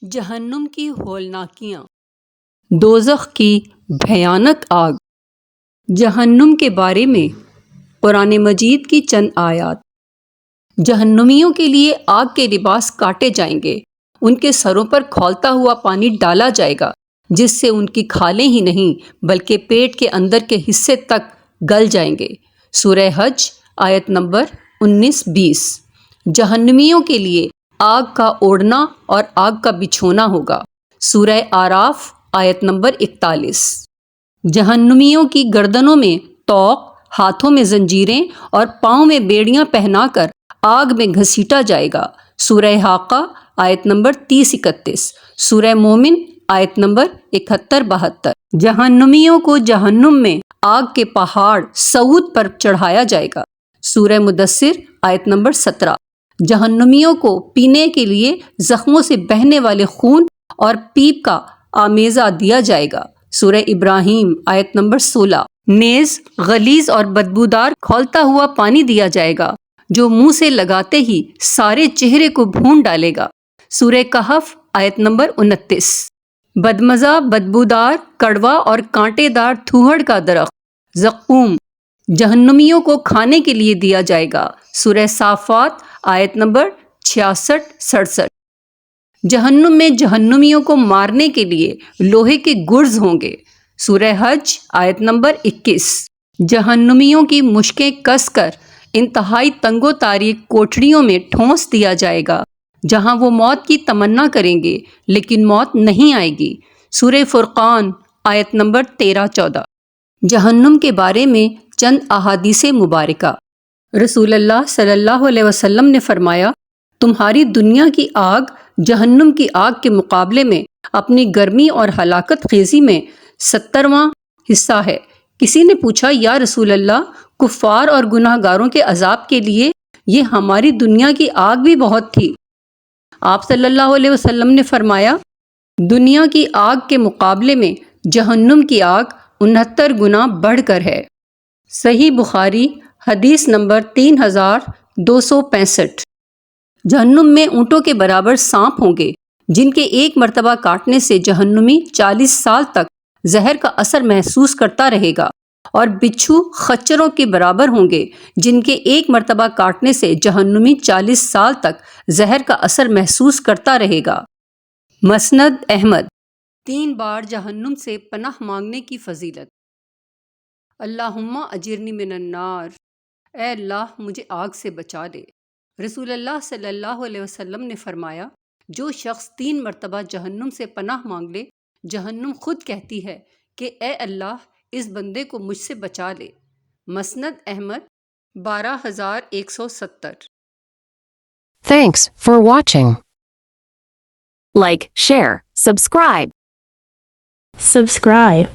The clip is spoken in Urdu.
جہنم کی ہولناکیاں، دوزخ کی بھیانک آگ۔ جہنم کے بارے میں قرآن مجید کی چند آیات۔ جہنمیوں کے لیے آگ کے لباس کاٹے جائیں گے، ان کے سروں پر کھولتا ہوا پانی ڈالا جائے گا جس سے ان کی کھالیں ہی نہیں بلکہ پیٹ کے اندر کے حصے تک گل جائیں گے۔ سورہ حج آیت نمبر 19-20۔ جہنمیوں کے لیے آگ کا اوڑھنا اور آگ کا بچھونا ہوگا۔ سورہ آراف آیت نمبر 41۔ جہنمیوں کی گردنوں میں طوق، ہاتھوں میں زنجیریں اور پاؤں میں بیڑیاں پہنا کر آگ میں گھسیٹا جائے گا۔ سورہ حاقہ آیت نمبر 30-31۔ سورہ مومن آیت نمبر 71-72۔ جہنمیوں کو جہنم میں آگ کے پہاڑ صعود پر چڑھایا جائے گا۔ سورہ مدثر آیت نمبر 17۔ جہنمیوں کو پینے کے لیے زخموں سے بہنے والے خون اور پیپ کا آمیزہ دیا جائے گا۔ سورہ ابراہیم آیت نمبر 16۔ نیز غلیظ اور بدبودار کھولتا ہوا پانی دیا جائے گا جو منہ سے لگاتے ہی سارے چہرے کو بھون ڈالے گا۔ سورہ کہف آیت نمبر 29۔ بدمزہ، بدبودار، کڑوا اور کانٹے دار تھوہڑ کا درخت زقوم جہنمیوں کو کھانے کے لیے دیا جائے گا۔ سورہ صافات آیت نمبر 66-67۔ جہنم میں جہنمیوں کو مارنے کے لیے لوہے کے گرز ہوں گے۔ سورہ حج آیت نمبر 21۔ جہنمیوں کی مشکیں کس کر انتہائی تنگ و تاریک کوٹڑیوں میں ٹھونس دیا جائے گا جہاں وہ موت کی تمنا کریں گے لیکن موت نہیں آئے گی۔ سورہ فرقان آیت نمبر 13-14۔ جہنم کے بارے میں چند احادیث مبارکہ۔ رسول اللہ صلی اللہ علیہ وسلم نے فرمایا، تمہاری دنیا کی آگ جہنم کی آگ کے مقابلے میں اپنی گرمی اور ہلاکت خیزی میں 70واں حصہ ہے۔ کسی نے پوچھا، یا رسول اللہ، کفار اور گناہ گاروں کے عذاب کے لیے یہ ہماری دنیا کی آگ بھی بہت تھی۔ آپ صلی اللہ علیہ وسلم نے فرمایا، دنیا کی آگ کے مقابلے میں جہنم کی آگ 69 گنا بڑھ کر ہے۔ صحیح بخاری حدیث نمبر 3265۔ جہنم میں اونٹوں کے برابر سانپ ہوں گے جن کے ایک مرتبہ کاٹنے سے جہنمی 40 سال تک زہر کا اثر محسوس کرتا رہے گا، اور بچھو خچروں کے برابر ہوں گے جن کے ایک مرتبہ کاٹنے سے جہنمی 40 سال تک زہر کا اثر محسوس کرتا رہے گا۔ مسند احمد۔ 3 بار جہنم سے پناہ مانگنے کی فضیلت۔ اللہم اجرنی من النار، اے اللہ مجھے آگ سے بچا لے۔ رسول اللہ صلی اللہ علیہ وسلم نے فرمایا، جو شخص 3 مرتبہ جہنم سے پناہ مانگ لے، جہنم خود کہتی ہے کہ اے اللہ اس بندے کو مجھ سے بچا لے۔ مسند Ahmad 12170۔ Thanks for watching. Like, share, subscribe. Subscribe.